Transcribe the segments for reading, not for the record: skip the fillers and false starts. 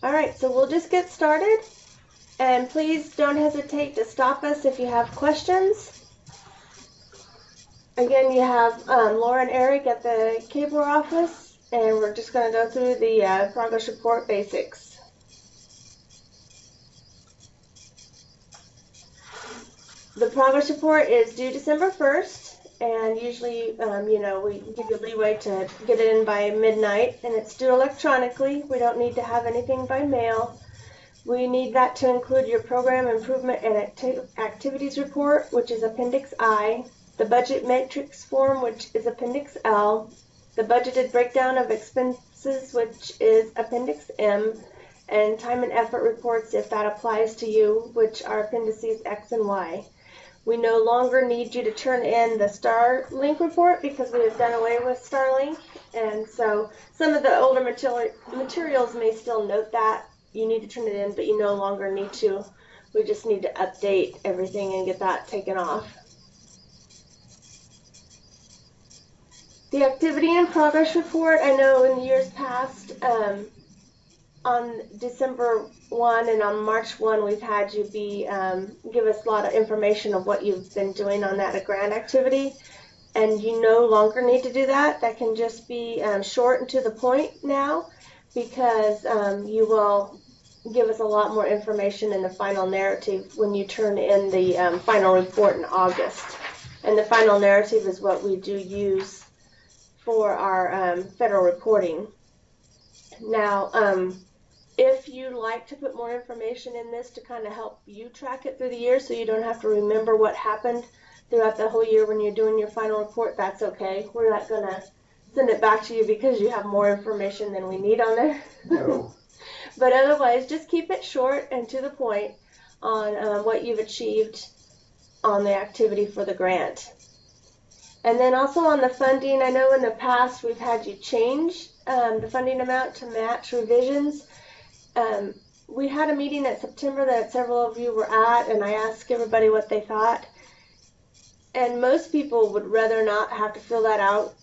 All right, so we'll just get started. And please don't hesitate to stop us if you have questions. Again, you have Laura and Eric at the cable office, and we're just going to go through the progress report basics. The progress report is due December 1st, and usually, we give you leeway to get it in by midnight, and it's due electronically. We don't need to have anything by mail. We need that to include your program improvement and activities report, which is Appendix I, the budget matrix form, which is Appendix L, the budgeted breakdown of expenses, which is Appendix M, and time and effort reports, if that applies to you, which are Appendices X and Y. We no longer need you to turn in the Starlink report because we have done away with Starlink, and so some of the older materials may still note that you need to turn it in, but you no longer need to. We just need to update everything and get that taken off. The activity and progress report, I know in years past, on December 1 and on March 1, we've had you give us a lot of information of what you've been doing on that grant activity, and you no longer need to do that. That can just be short and to the point now, because you will give us a lot more information in the final narrative when you turn in the final report in August. And the final narrative is what we do use for our federal reporting. Now, if you'd like to put more information in this to kind of help you track it through the year so you don't have to remember what happened throughout the whole year when you're doing your final report, that's okay. We're not going to send it back to you because you have more information than we need on there. No. But otherwise, just keep it short and to the point on what you've achieved on the activity for the grant. And then also on the funding, I know in the past we've had you change the funding amount to match revisions. We had a meeting in September that several of you were at, and I asked everybody what they thought. And most people would rather not have to fill that out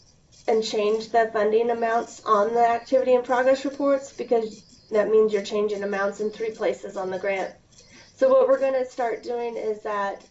and change the funding amounts on the activity and progress reports, because that means you're changing amounts in 3 places on the grant. So what we're going to start doing is that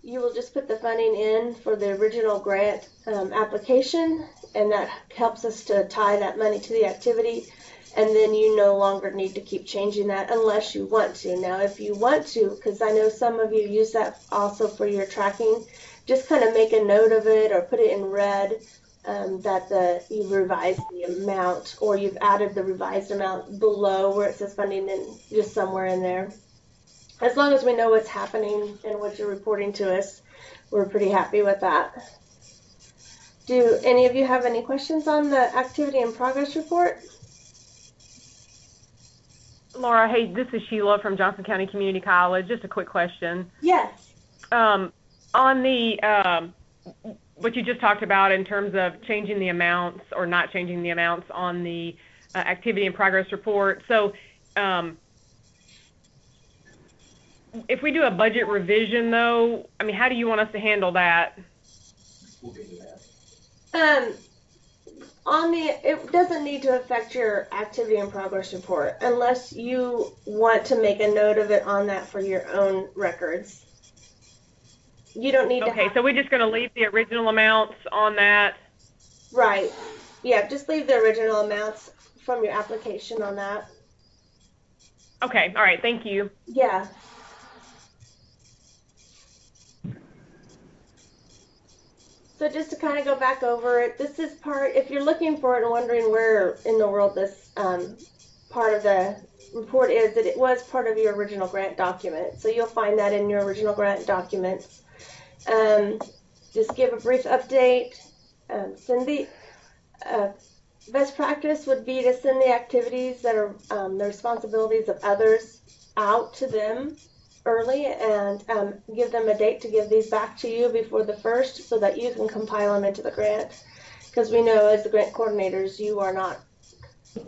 you will just put the funding in for the original grant application, and that helps us to tie that money to the activity, and then you no longer need to keep changing that unless you want to. Now, if you want to, because I know some of you use that also for your tracking, just kind of make a note of it or put it in red that you've revised the amount, or you've added the revised amount below where it says funding, and just somewhere in there. As long as we know what's happening and what you're reporting to us, we're pretty happy with that. Do any of you have any questions on the activity and progress report? Laura, hey, this is Sheila from Johnson County Community College. Just a quick question. Yes. On the what you just talked about in terms of changing the amounts or not changing the amounts on the activity and progress report. So if we do a budget revision, though, I mean, how do you want us to handle that? We'll get to that. It doesn't need to affect your activity and progress report unless you want to make a note of it on that for your own records. You don't need to. Okay, so we're just going to leave the original amounts on that? Right. Yeah, just leave the original amounts from your application on that. Okay, all right, thank you. Yeah. So just to kind of go back over it, this is if you're looking for it and wondering where in the world this part of the report is, that it was part of your original grant document. So you'll find that in your original grant documents. Just give a brief update. Send the best practice would be to send the activities that are the responsibilities of others out to them early, and give them a date to give these back to you before the 1st so that you can compile them into the grant. Because we know as the grant coordinators, you are not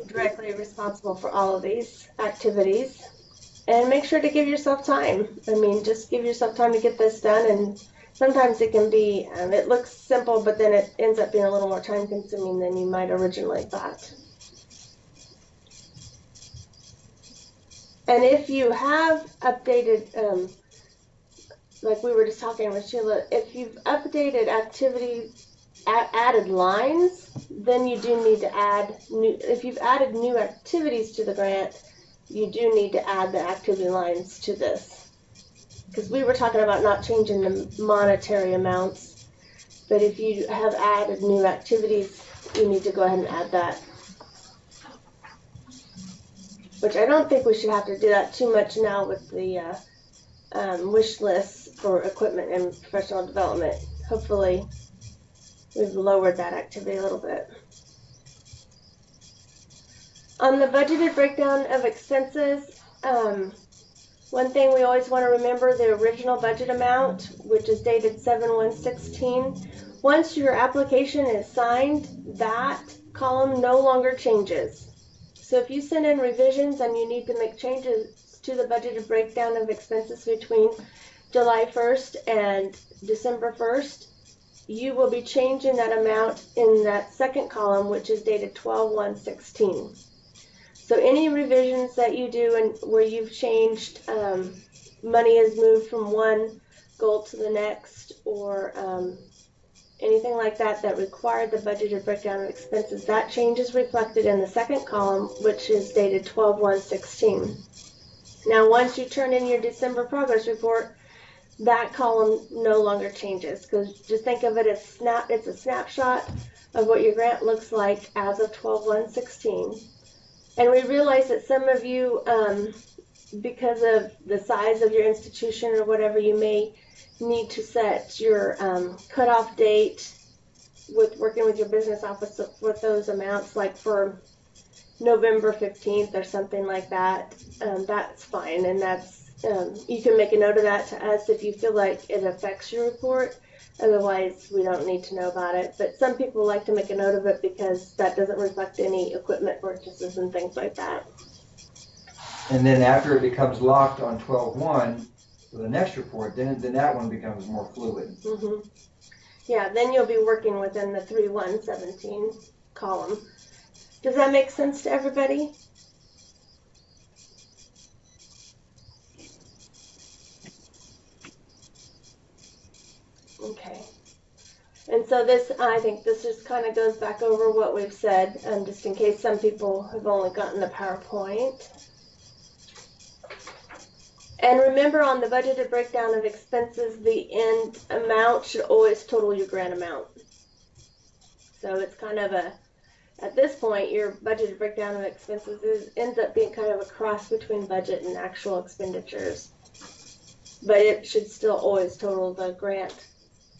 directly responsible for all of these activities. And make sure to give yourself time. I mean, just give yourself time to get this done, and sometimes it can be, it looks simple, but then it ends up being a little more time consuming than you might originally thought. And if you have updated, like we were just talking with Sheila, if you've updated activities, added lines, then you do need to add new, if you've added new activities to the grant, you do need to add the activity lines to this. Because we were talking about not changing the monetary amounts, but if you have added new activities, you need to go ahead and add that. Which I don't think we should have to do that too much now with the wish lists for equipment and professional development. Hopefully we've lowered that activity a little bit. On the budgeted breakdown of expenses, one thing we always want to remember, the original budget amount, which is dated 7/1/16. Once your application is signed, that column no longer changes. So if you send in revisions and you need to make changes to the budgeted breakdown of expenses between July 1st and December 1st, you will be changing that amount in that second column, which is dated 12/1/16. So any revisions that you do and where you've changed, money is moved from one goal to the next, or anything like that that required the budgeted breakdown of expenses, that change is reflected in the second column, which is dated 12/1/16. Now, once you turn in your December progress report, that column no longer changes, because just think of it as it's a snapshot of what your grant looks like as of 12/1/16. And we realize that some of you, because of the size of your institution or whatever, you may need to set your cutoff date with working with your business office with those amounts, like for November 15th or something like that. That's fine, and that's you can make a note of that to us if you feel like it affects your report. Otherwise, we don't need to know about it. But some people like to make a note of it because that doesn't reflect any equipment purchases and things like that. And then after it becomes locked on 12/1 for the next report, then that one becomes more fluid. Mm-hmm. Yeah, then you'll be working within the 3/1/17 column. Does that make sense to everybody? Okay. And so this, I think this just kind of goes back over what we've said, just in case some people have only gotten the PowerPoint. And remember, on the budgeted breakdown of expenses, the end amount should always total your grant amount. So it's kind of at this point, your budgeted breakdown of expenses ends up being kind of a cross between budget and actual expenditures. But it should still always total the grant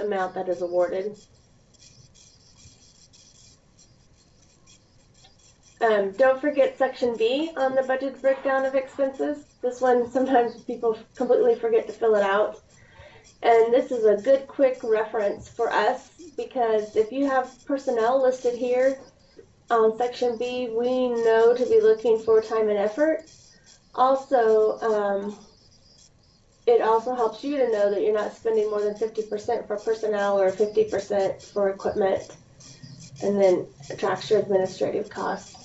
amount that is awarded. Don't forget section B on the budget breakdown of expenses. This one, sometimes people completely forget to fill it out. And this is a good quick reference for us, because if you have personnel listed here on section B, we know to be looking for time and effort. Also, it also helps you to know that you're not spending more than 50% for personnel or 50% for equipment, and then it tracks your administrative costs.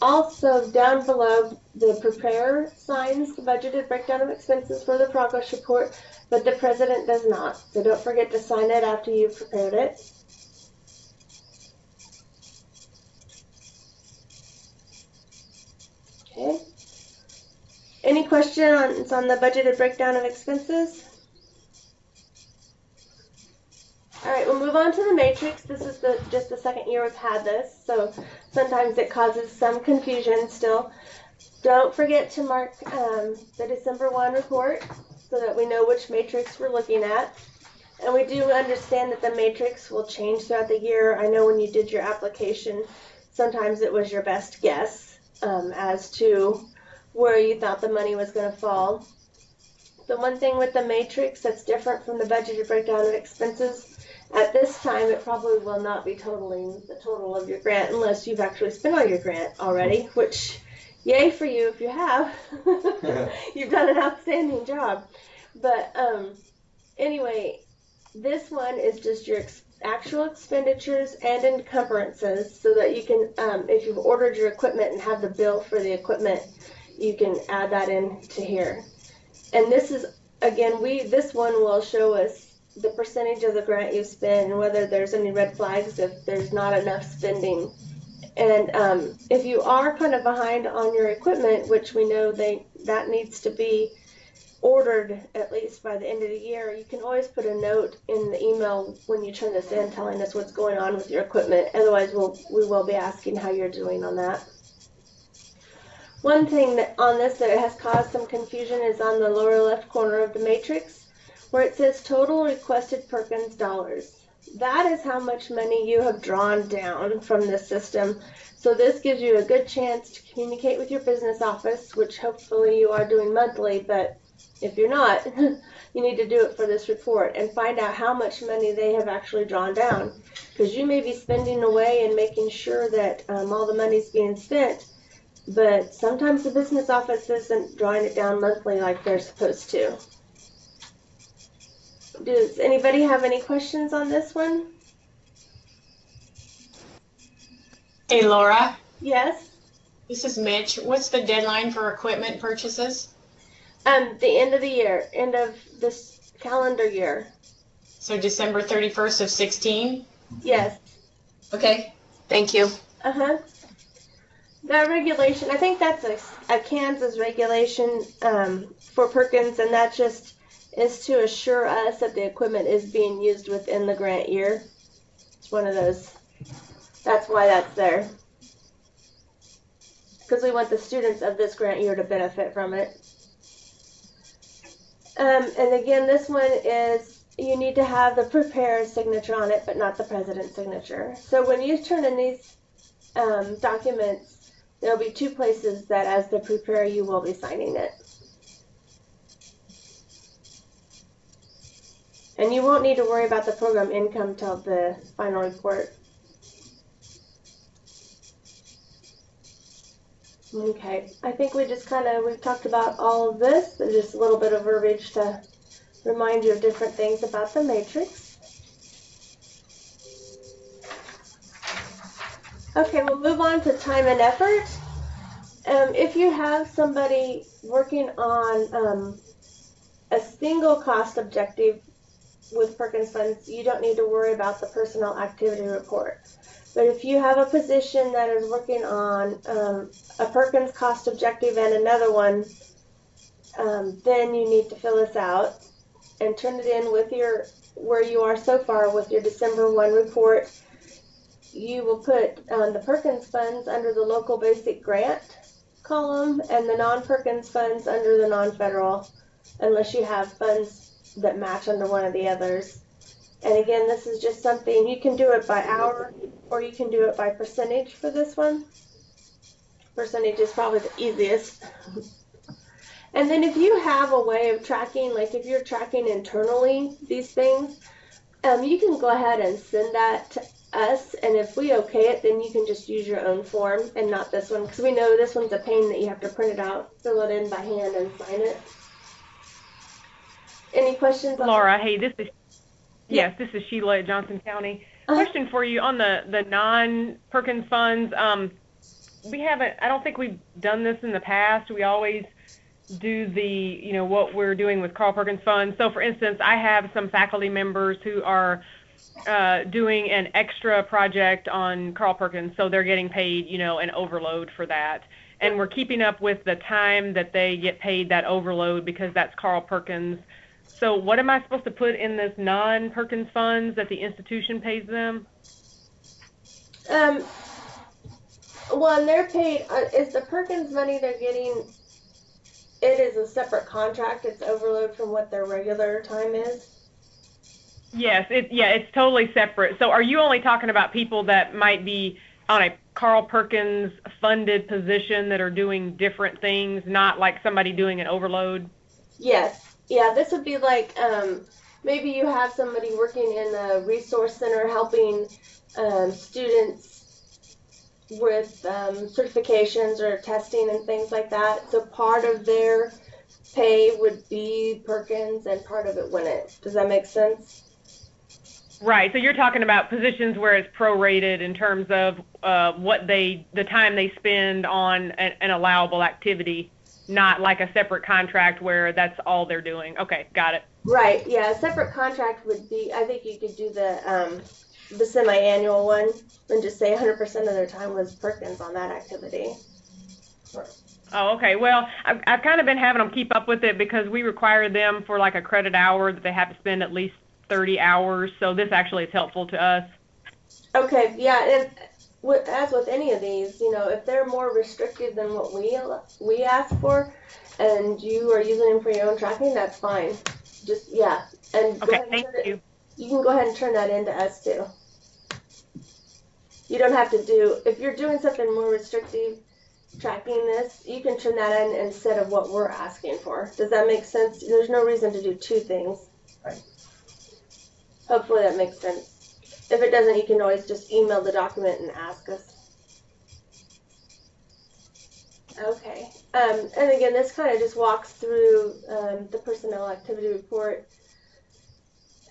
Also, down below, the preparer signs the budgeted breakdown of expenses for the progress report, but the president does not. So don't forget to sign it after you've prepared it. Okay. Any questions on the budgeted breakdown of expenses? All right, we'll move on to the matrix. This is just the second year we've had this, so sometimes it causes some confusion still. Don't forget to mark the December 1 report so that we know which matrix we're looking at. And we do understand that the matrix will change throughout the year. I know when you did your application, sometimes it was your best guess as to where you thought the money was going to fall. The one thing with the matrix that's different from the budgeted breakdown of expenses, at this time it probably will not be totaling the total of your grant unless you've actually spent all your grant already, which yay for you if you have. You've done an outstanding job. But anyway, this one is just your actual expenditures and encumbrances, so that you can, if you've ordered your equipment and have the bill for the equipment, you can add that in to here. And this is, again, this one will show us the percentage of the grant you spend and whether there's any red flags if there's not enough spending. And if you are kind of behind on your equipment, which we know that needs to be ordered at least by the end of the year, you can always put a note in the email when you turn this in telling us what's going on with your equipment. Otherwise, we will be asking how you're doing on that. One thing on this that has caused some confusion is on the lower left corner of the matrix where it says total requested Perkins dollars. That is how much money you have drawn down from this system. So this gives you a good chance to communicate with your business office, which hopefully you are doing monthly, but if you're not, you need to do it for this report and find out how much money they have actually drawn down. Because you may be spending away and making sure that all the money's being spent, but sometimes the business office isn't drawing it down monthly like they're supposed to. Does anybody have any questions on this one? Hey, Laura. Yes? This is Mitch. What's the deadline for equipment purchases? The end of the year, end of this calendar year. So December 31st of 16? Yes. Okay. Thank you. Uh-huh. That regulation, I think that's a Kansas regulation for Perkins, and that just is to assure us that the equipment is being used within the grant year. It's one of those. That's why that's there. Because we want the students of this grant year to benefit from it. And again, this one is, you need to have the preparer's signature on it, but not the president's signature. So when you turn in these documents, there'll be two places that as the preparer you will be signing it. And you won't need to worry about the program income till the final report. Okay, I think we've talked about all of this, but just a little bit of verbiage to remind you of different things about the matrix. Okay, we'll move on to time and effort. If you have somebody working on a single cost objective with Perkins funds, you don't need to worry about the personnel activity report. But if you have a position that is working on a Perkins cost objective and another one, then you need to fill this out and turn it in with where you are so far with your December 1 report. You will put the Perkins funds under the local basic grant column and the non-Perkins funds under the non-federal, unless you have funds that match under one of the others. And again, this is just something, you can do it by hour or you can do it by percentage for this one. Percentage is probably the easiest. And then if you have a way of tracking, like if you're tracking internally these things, you can go ahead and send that to us, and if we okay it, then you can just use your own form and not this one, because we know this one's a pain that you have to print it out, fill it in by hand, and sign it. Any questions? Laura, hey, this is Sheila at Johnson County. Question for you on the non-Perkins funds. I don't think we've done this in the past. We always do what we're doing with Carl Perkins funds. So for instance, I have some faculty members who are doing an extra project on Carl Perkins, so they're getting paid, an overload for that. And we're keeping up with the time that they get paid that overload because that's Carl Perkins. So what am I supposed to put in this non-Perkins funds that the institution pays them? Well, they're paid, is the Perkins money they're getting, it is a separate contract, it's overload from what their regular time is? Yes, it's totally separate. So are you only talking about people that might be on a Carl Perkins funded position that are doing different things, not like somebody doing an overload? Yes. Yeah, this would be like maybe you have somebody working in a resource center helping students with certifications or testing and things like that. So part of their pay would be Perkins and part of it wouldn't. Does that make sense? Right. So you're talking about positions where it's prorated in terms of the time they spend on an allowable activity. not like a separate contract where that's all they're doing. Okay, got it. Right, yeah, a separate contract would be, I think you could do the semi-annual one and just say 100% of their time was Perkins on that activity. Oh, okay. Well, I've kind of been having them keep up with it because we require them for like a credit hour that they have to spend at least 30 hours. So this actually is helpful to us. Okay, yeah, and as with any of these, you know, if they're more restrictive than what we ask for, and you are using them for your own tracking, that's fine. Just, yeah, and go Okay, ahead and thank turn it. you. You can go ahead and turn that into us too. You don't have to do, if you're doing something more restrictive, tracking this, you can turn that in instead of what we're asking for. Does that make sense? There's no reason to do two things. Right. Hopefully that makes sense. If it doesn't, you can always just email the document and ask us. Okay. And again, this kind of just walks through the personnel activity report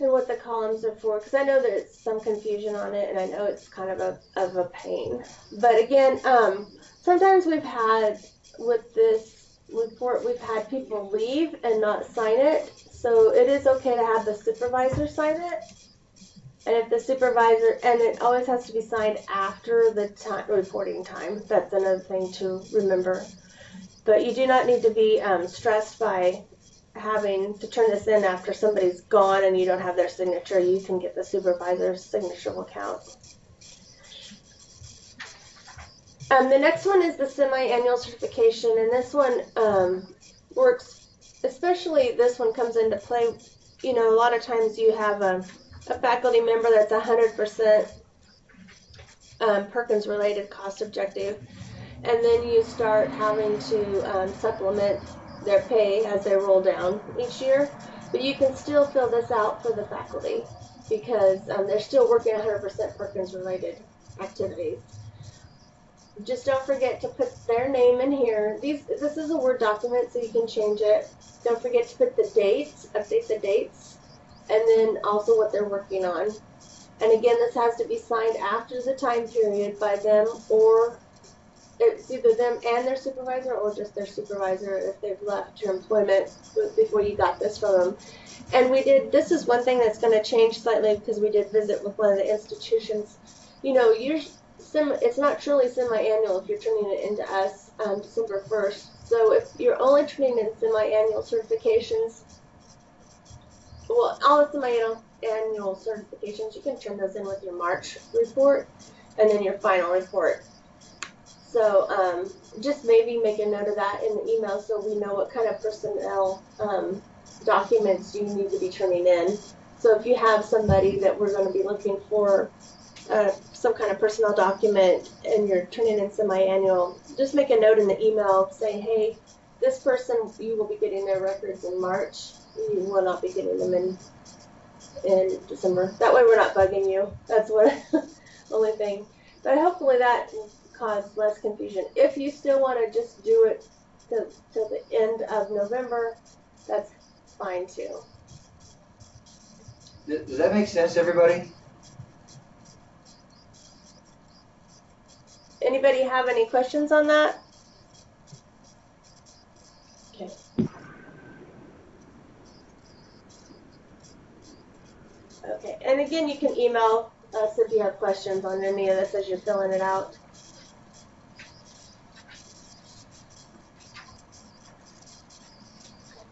and what the columns are for, because I know there's some confusion on it, and I know it's kind of a pain. But again, sometimes we've had, with this report, we've had people leave and not sign it, so it is okay to have the supervisor sign it. And if the supervisor, and it always has to be signed after the reporting time. That's another thing to remember. But you do not need to be stressed by having to turn this in after somebody's gone and you don't have their signature. You can get the supervisor's signature will count. The next one is the semi-annual certification, and this one works, especially this one comes into play. You know, a lot of times you have a faculty member that's 100% Perkins related cost objective, and then you start having to supplement their pay as they roll down each year. But you can still fill this out for the faculty because they're still working 100% Perkins related activities. Just don't forget to put their name in here. This is a Word document, so you can change it. Don't forget to put the dates, update the dates, and then also what they're working on. And again, this has to be signed after the time period by them, or it's either them and their supervisor, or just their supervisor if they've left your employment before you got this from them. And this is one thing that's going to change slightly because we did visit with one of the institutions. You know, it's not truly semi-annual if you're turning it into us December 1st. So if you're only turning in semi-annual certifications, well, all the semi-annual certifications, you can turn those in with your March report and then your final report. So just maybe make a note of that in the email so we know what kind of personnel documents you need to be turning in. So if you have somebody that we're going to be looking for some kind of personnel document and you're turning in semi-annual, just make a note in the email saying, hey, this person, you will be getting their records in March. You will not be getting them in December. That way we're not bugging you. That's what only thing. But hopefully that will cause less confusion. If you still want to just do it till the end of November, that's fine too. Does that make sense to everybody? Anybody have any questions on that? Okay. Okay, and again, you can email us if you have questions on any of this as you're filling it out.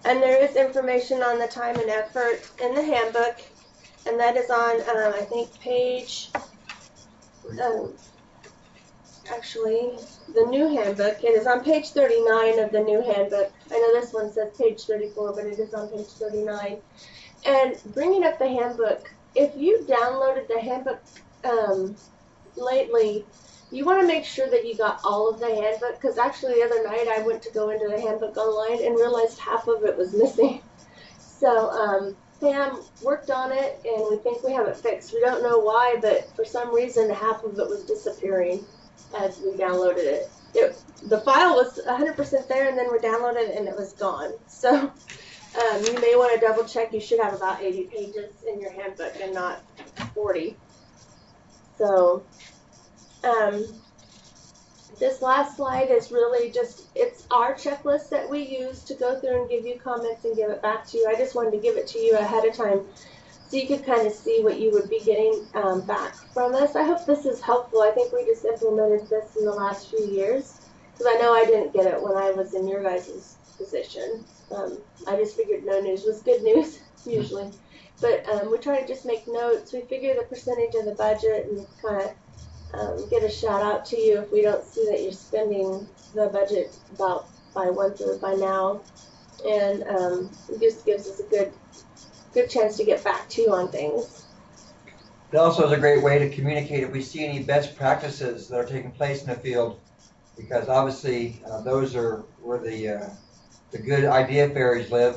And there is information on the time and effort in the handbook, and that is on, I think, page, actually, the new handbook. It is on page 39 of the new handbook. I know this one says page 34, but it is on page 39. And bringing up the handbook, if you downloaded the handbook lately, you want to make sure that you got all of the handbook, because actually the other night I went to go into the handbook online and realized half of it was missing. So Pam worked on it, and we think we have it fixed. We don't know why, but for some reason half of it was disappearing as we downloaded it. The file was 100% there, and then we downloaded it and it was gone. So you may want to double check. You should have about 80 pages in your handbook and not 40. So This last slide is really just, it's our checklist that we use to go through and give you comments and give it back to you. I just wanted to give it to you ahead of time so you could kind of see what you would be getting back from us. I hope this is helpful. I think we just implemented this in the last few years because I know I didn't get it when I was in your guys' position. I just figured no news was good news, usually. But we try to just make notes. We figure the percentage of the budget and kind of get a shout out to you if we don't see that you're spending the budget about by 1/3 by now. And it just gives us a good chance to get back to you on things. It also is a great way to communicate if we see any best practices that are taking place in the field, because obviously those are where the good idea fairies live.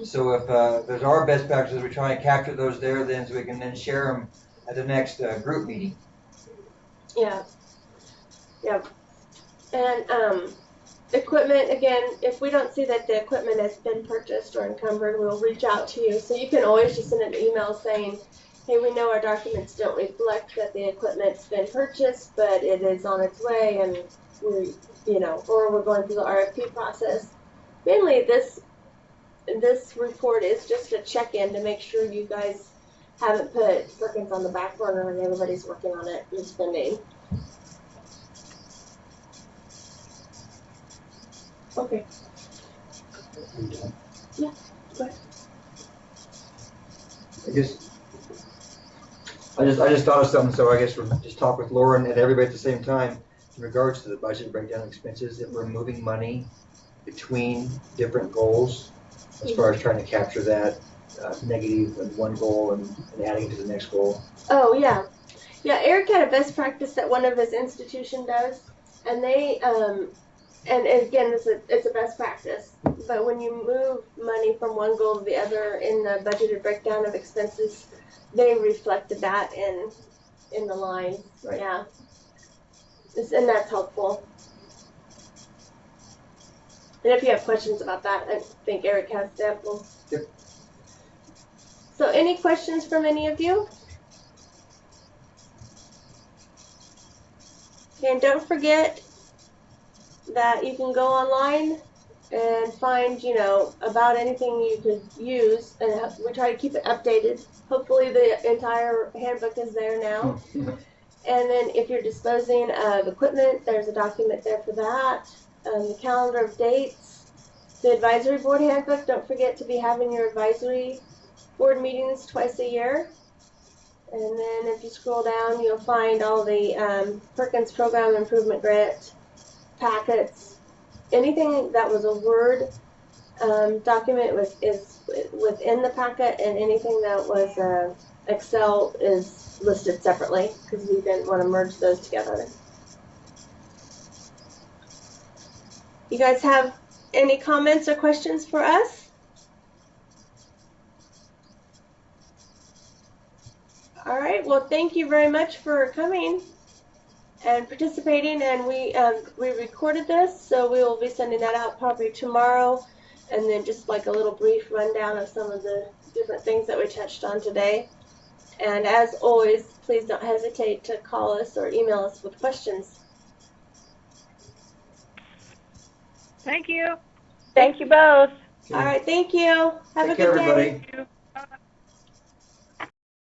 So if there's our best practices, we try and capture those there then so we can then share them at the next group meeting. Yeah. Yeah. And equipment, again, if we don't see that the equipment has been purchased or encumbered, we'll reach out to you. So you can always just send an email saying, hey, we know our documents don't reflect that the equipment's been purchased, but it is on its way, and we're, or we're going through the RFP process. Mainly this report is just a check-in to make sure you guys haven't put Perkins on the back burner and everybody's working on it and spending. Okay. Yeah, go ahead. I just thought of something, so I guess we'll just talk with Lauren and everybody at the same time in regards to the budget breakdown of expenses. If we're moving money between different goals, as far as trying to capture that negative in one goal and adding to the next goal. Oh, yeah. Yeah, Eric had a best practice that one of his institution does, and they, and again, it's a best practice, but when you move money from one goal to the other in the budgeted breakdown of expenses, they reflected that in the line. Right. Yeah. And that's helpful. And if you have questions about that, I think Eric has samples. Yep. So any questions from any of you? And don't forget that you can go online and find, about anything you could use, and we try to keep it updated. Hopefully the entire handbook is there now. And then if you're disposing of equipment, there's a document there for that. The calendar of dates, the advisory board handbook. Don't forget to be having your advisory board meetings twice a year. And then if you scroll down, you'll find all the Perkins Program Improvement Grant packets. Anything that was a Word document is within the packet, and anything that was Excel is listed separately because we didn't want to merge those together. You guys have any comments or questions for us? All right, well, thank you very much for coming and participating, and we recorded this, so we will be sending that out probably tomorrow, and then just like a little brief rundown of some of the different things that we touched on today. And as always, please don't hesitate to call us or email us with questions. Thank you. Thank you both. All right, thank you. Have a Take care, good day. everybody. Thank you.